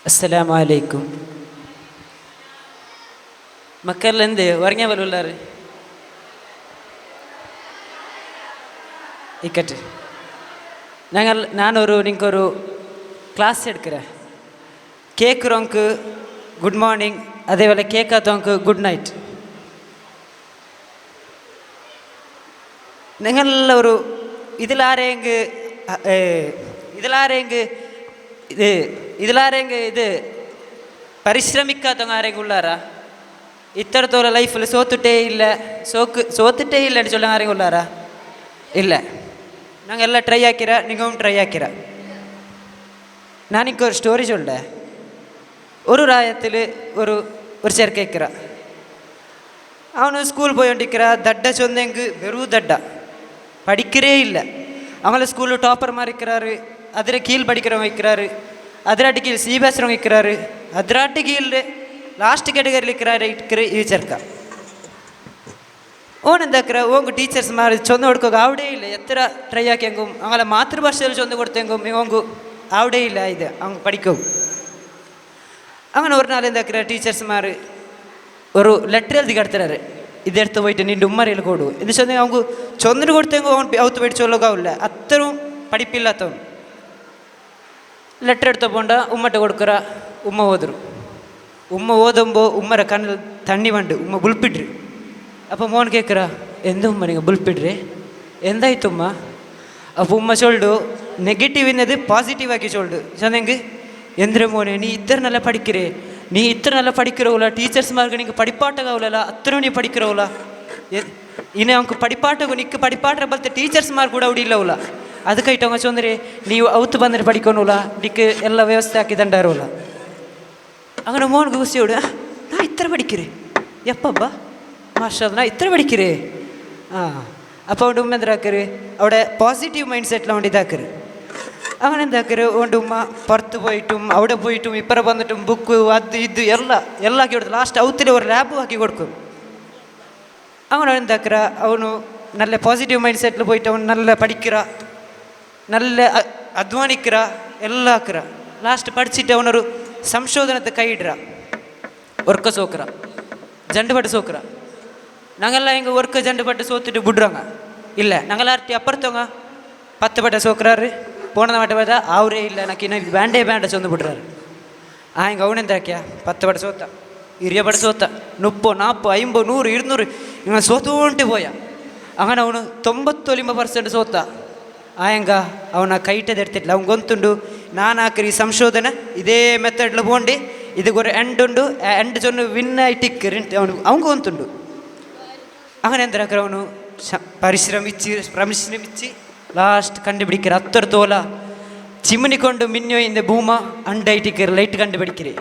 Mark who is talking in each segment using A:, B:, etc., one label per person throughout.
A: அஸ்ஸலாமு அலைக்கும். மக்கள்லேருந்து வரங்கவல் உள்ளார் இக்கட்டு நீங்கள் ஒரு கிளாஸ் எடுக்கிறேன். கேட்குறவங்க குட் மார்னிங், அதே வேலை கேட்காதவங்க குட் நைட். നിങ്ങൾ ഒരു ഇതിലാരെങ്ക് ഇത് പരിശ്രമിക്കാത്തവங்க ആരെങ്കിലും உள்ளாரா? ഇത്തരത്തോളം ലൈഫിൽ സോത്തിട്ടേ இல்லைன்னு சொல்ல ആരെങ്കിലും உள்ளாரா? இல்லை. நாங்கள் எல்லாம் ட்ரை ஆக்கிறா, நீங்களும் ட்ரை ஆக்கிறா. நான் இங்கே ஒரு ஸ்டோரி சொல்கிறேன். ஒரு ராயத்தில் ஒரு சேர் கேட்குறா. அவனு ஸ்கூல் போய் கொண்டிருக்கிறா. தட்டை சொந்தெங்கு வெறும் தட்டா, படிக்கிறே இல்லை. அவங்கள ஸ்கூலில் டாப்பர் மாதிரி இருக்கிறாரு. அதில் கீழ் படிக்கிறவங்க வைக்கிறாரு, அதிராட்டி கீழ் சி பேசுகிறவங்க வைக்கிறாரு, அதிராட்டி கீழ் லாஸ்ட் கேட்டகரியில் இருக்கிற ஈச்சர்க்கா. ಓನಂದಕ್ರ ಓಂಗು ಟೀಚರ್ಸ್ ಮಾರಿ ಚೊಂದ ಹುಡ್ಕೋಗ ಆವಡೇ ಇಲ್ಲ. ಎತ್ತರ ಟ್ರೈ ಹಾಕ್ಯಂಗು ಅವಳ ಮಾತೃಭಾಷೆಯಲ್ಲಿ ಚೊಂದ ಕೊಡ್ತೆಂಗು ಇವಂಗು ಆವಡೇ ಇಲ್ಲ. ಇದು அவங்க படிக்கும். അങ്ങനെ ஒரு நாள் இந்த டீச்சர்ஸ் மாதிரி ஒரு லெட்டர் எழுதி கடுத்துறாரு. இது எடுத்து போயிட்டு நீ உம்மரையில் கொடு இது சொன்ன அவங்க சொந்தன்னு கொடுத்தவங்க அவன் அவுத்து போயிட்டு சொல்லவும் இல்லை. அத்தரும் படிப்பில்லாதவன் லெட்டர் எடுத்த போண்டா உம்மட்ட கொடுக்குறா. உம்மை ஓதுரும். உம்மை ஓதும்போ உம்மரை கண்ணில் தண்ணி வந்து உம்மை புல்பிட்ரு. அப்போ மோன் கேட்குறா, எந்த உம்மா நீங்கள் புல்பிட்ரு ಎಂದಾಯ್ತುಮ್ಮ? ಅಪ್ಪ ಉಮ್ಮ ಸೊಲ್ಡು ನೆಗೆಟಿವ್ ಇನ್ನದು ಪಾಸಿಟಿವ್ ಆಗಿ ಸೊಲ್ಡು சொன்னேங்க. ಎಂದ್ರೆ ಮೋನೆ ನೀ ಇತರ நல்லா படிக்கிறே, நீ இத்தனை நல்லா படிக்கிறவளா? டீச்சர்ஸ் மார்க்கு நீங்கள் படிப்பாட்டகவுல அத்தனை நீ படிக்கிறவளா? ಇನ್ನು ಅವ್ಕೆ படிப்பாட்டಗು ನಿಕ್ಕೆ படிப்பாಟ್ರ ಬಲ್ತೆ ಟೀಚರ್ಸ್ ಮಾರ್ಕ್ ಕೂಡ ಅವಡಿ ಇಲ್ಲವಲ್ಲ. ಅದಕ್ಕೈತೆ அவங்க சொந்தರೆ ನೀವು ಅವತ್ತು ಬಂದರೆ படிக்கணும்ல, ನಿಕ್ಕೆ ಎಲ್ಲ ವ್ಯವಸ್ಥೆ ಹಾಕಿ ದಂಡಾರೋಲ್ಲ. അങ്ങനെ மோனுக்கு குசியோடு நான் இத்தனை படிக்கிறேன் எப்பப்பா மாஷா நான் இத்தனை படிக்கிறேன். அப்போ அவன் உண்மை எந்தாக்குரு அவட பாசிட்டிவ் மைண்ட் செட்டில் அவன் இதாக்குரு. அவன் എന്താക്കുரு அவன் உம்மா பருத்து போயிட்டும் അവിടെ போயிட்டும் ഇപ്പറ വന്നിട്ടും ബുക്ക് അത് ഇത് ಎಲ್ಲ ಹಾಕಿ കൊടുத்து ಲಾಸ್ಟ್ ಅವತ್ತಿನ ஒரு ಲ್ಯಾಬು ಹಾಕಿ கொடுக்கும். அவன் എന്താக்குற அவனு நல்ல பாசிட்டிவ் மைண்ட் செட்டில் போயிட்டு அவன் நல்லா படிக்கிறா, நல்ல அத்வானிக்கிறா, எல்லாம் ஆக்குறா. லாஸ்ட் படிச்சுட்டு அவன் ஒரு ಸಂಶೋಧನத்தை கையிடுறா. ஒர்க்கை சோக்குறா, ஜண்டு பட்டு சோக்குறா. நாங்கள்லாம் எங்கள் ஒர்க்கை ஜண்டு பட்டு சோத்துட்டு விடுறோங்க. இல்லை, நாங்களார்ட்டி அப்புறத்தவங்க 10 பட்டை சோக்குறாரு. போனதை மட்டும் பார்த்தா அவரே இல்லை, எனக்கு இன்னும் வேண்டே சொந்து விடுறாரு. எங்கள் அவனு இருந்தாக்கியா 10 பட்டை சோத்தா, 20 பட்டை சோத்தா, 30, 40, 50, 100, 200 இவன் சோத்துன்ட்டு போயா. അങ്ങനെ ಅವನು 99% ಸೋತ. ಆಯಂಗ ಅವನ ಕೈಟದ ಎಡ್ತಿಟ್ಲ ಅವ್ನು ಗೊತ್ತುಂಡು ನಾನು ಹಾಕ್ರಿ ಸಂಶೋಧನೆ ಇದೇ ಮೆಥಡ್ಲ போண்டு இதுக்கு ஒரு எண்ட் உண்டு. எண்ட் சொன்னு வின் ஆயிட்டிக்கு அவங்க ಗೊತ್ತುಂಡು. അങ്ങനെ എന്താ ಅವನು ಪರಿಶ್ರಮಿಸಿ ಲಾಸ್ಟ್ ಕಂಡುപിടിக்கிற அத்தர் தோலா ಚಿಮ್ಮನಿ ಕೊಂಡು ಮಿನ್ನೋ இந்த பூமா அண்டைட்டிக்கிற லைட் கண்டுபிடிக்கிறே.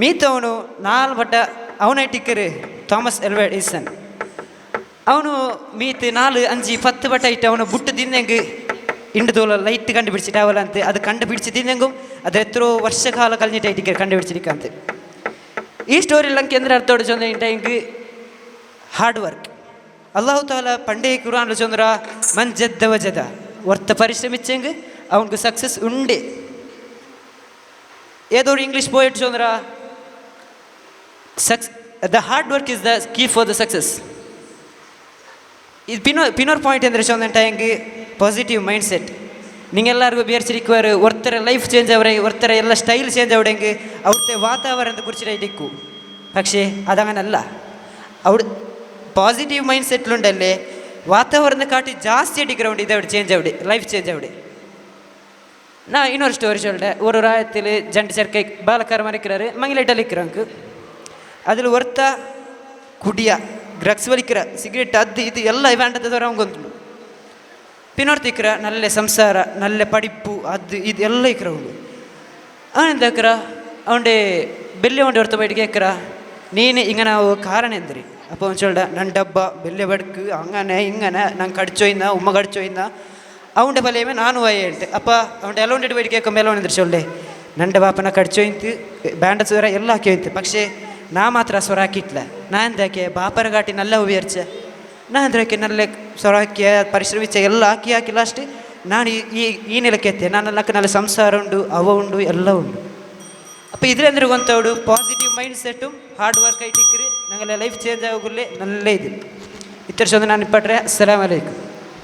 A: மீத்தவனு 4 பட்ட அவனைட்டிக்கிற தாமஸ் ஆல்வா எடிசன். ಅವನು ಮೀತು 4, 5, 10 ಬಟ್ಟೆ ಇಟ್ಟು ಅವನು ಬುಟ್ಟು ತಿಂದಂಗೆ ಇಂಡು ತೋಲ ಲೈಟ್ ಕಂಡುಪಿಡಿಸಿಟ್ಟಾವಲ್ಲ ಅಂತ. ಅದು ಕಂಡುಪಿಡಿಸಿ ತಿಂದಂಗೂ ಅದು ಎತ್ತರೋ ವರ್ಷ ಕಾಲ ಕಲಿഞ്ഞിട്ട് ಐಟಿಗೆ ಕಂಡುಪಿಡಿಸಿರಿಕ್ಕಂತ. ಈ ಸ್ಟೋರಿಯಲ್ಲಿ ನಂಗೆ ಎಂದ್ರೆ ಅರ್ಥೋಡು ಚಂದ್ರ ಇಂಟಂಗೆ ಹಾರ್ಡ್ ವರ್ಕ್. ಅಲ್ಲಾಹು ತಾಲಾ ಪಂಡೇ ಕುರಾನ್ಲು ಚಂದ್ರ ಮನ್ ಜದ್ದ ವಜದ ಒರ್ತ ಪರಿಶ್ರಮಿಚ್ಚಂಗೆ ಅವನಿಗೆ ಸಕ್ಸಸ್ ಉಂಡೆ. ಏದೋ ಇಂಗ್ಲೀಷ್ ಪೋಯಟ್ ಚಂದ್ರ the hard work is the key for the success. இது பின்னொரு பாயிண்ட் எந்த சொன்னேன்ட்டா எங்கே பாசிட்டிவ் மைண்ட் செட். நீங்கள் எல்லாருக்கும் வியர்ச்சிருக்குவார். ஒருத்தரை லைஃப் சேஞ்ச் ஆவரை, ஒருத்தரை ಎಲ್ಲ ಸ್ಟೈಲ್ ಚೇಂಜ್ ಆವಡೆಂಗೆ ಅವ್ರದ್ದೇ ವಾತಾವರಣದ ಕುರಿಚಿರೈಟಿಕ್ಕು. പക്ഷേ അതങ്ങനല്ല. അവിടെ ಪಾಸಿಟಿವ್ ಮೈಂಡ್ ಸೆಟ್ಲುಂಡಲ್ಲೇ ವಾತಾವರಣದ ಕಾಟಿ ಜಾಸ್ತಿ ಅಡಿக்கிறவங்க இதை சேஞ்ச் ஆகுது, லைஃப் சேஞ்ச் ஆகுது. நான் இன்னொரு ஸ்டோரி சொல்கிறேன். ஒரு ராயத்தில் ஜண்டு சேர்க்கை பாலக்கார மறைக்கிறாரு, மங்கிலிட்ட அழிக்கிறாங்க. அதில் ஒருத்த குடியா ಡ್ರಗ್ಸ್ വലിக்கிற ಸಿಗರೇಟ್ ಅದು ಇದು ಎಲ್ಲ வேண்டதவரை அவங்க வந்துடும். பின்னொருத்திக்கிற நல்ல ಸಂಸಾರ, நல்ல படிப்பு, அது இது எல்லாம் இருக்கிறவங்க. ಎಂದಾಕ್ರ ಅವನ್ಡೆ ಬೆಲ್ಲೆ ಒಂಡೆ ಹೊರತು ಬಯಟಿಗೆ ಕೇಕ್ರ ನೀನು ಹಿಂಗೆ ನಾವು ಕಾರಣ ಎಂದ್ರಿ. அப்போ அவன் சொல்லிட நன் டப்பா பெல்ல படுக்கு அங்கனே இங்கனே நான் கடிச்சோய்ந்தா உம்மை கடிச்சோய்ந்தா அவன்ட பலையுமே நானும் வாயிட்டு. அப்போ அவன்ட ಎಲ್ಲ ಒಂಡೆ ಬಯಟಿಗೆ ಕೇಳ್ಕೊ ಮೇಲೆ ಒಂದಿದ್ರು சொல்லே ನಂಡ ಬಾಪನ ಕಡಿಚೋಯ್ತು ಬ್ಯಾಂಡ ಸ್ವರ ಎಲ್ಲ ಹಾಕಿ ಹೋಯ್ತು. പക്ഷേ ನಾ ಮಾತ್ರ ಸ್ವರ ಹಾಕಿಟ್ಲ. ನಾ ಎಂದಾಕೆ ಬಾಪರ ಘಾಟಿ ನಲ್ಲ ಉಯರ್ಚ ನಾ ಅಂದ್ರಕ್ಕೆ ನಲ್ಲ ಸ್ವರ ಹಾಕಿ ಪರಿಶ್ರಮಿಸ ಎಲ್ಲ ಹಾಕಿ ಲಾಸ್ಟ್ ನಾನು ಈ ನೆಲಕ್ಕೆ ಎತ್ತೆ. ನಾನಲ್ಲಕ್ಕೆ നല്ല ಸಂಸಾರ ಉಂಡು, ಅವ ಉಂಡು, ಎಲ್ಲ ಉಂಡು. അപ്പോൾ ഇതിലെന്തൊരു കൊന്തോട് പോസിറ്റീവ് മൈൻഡ് സെറ്റും ഹാർഡ് വർക്ക് ആയിട്ട് ഞങ്ങളെ ലൈഫ് ചേഞ്ച് ആകുള്ളേ നല്ല ഇത് ഇത്ര ചൊന്ന് ನಾನು ಇಪ್ಪಟ್ರೆ ಅಸ್ಸಲಾಮ್ ಅಲೈಕುಮ್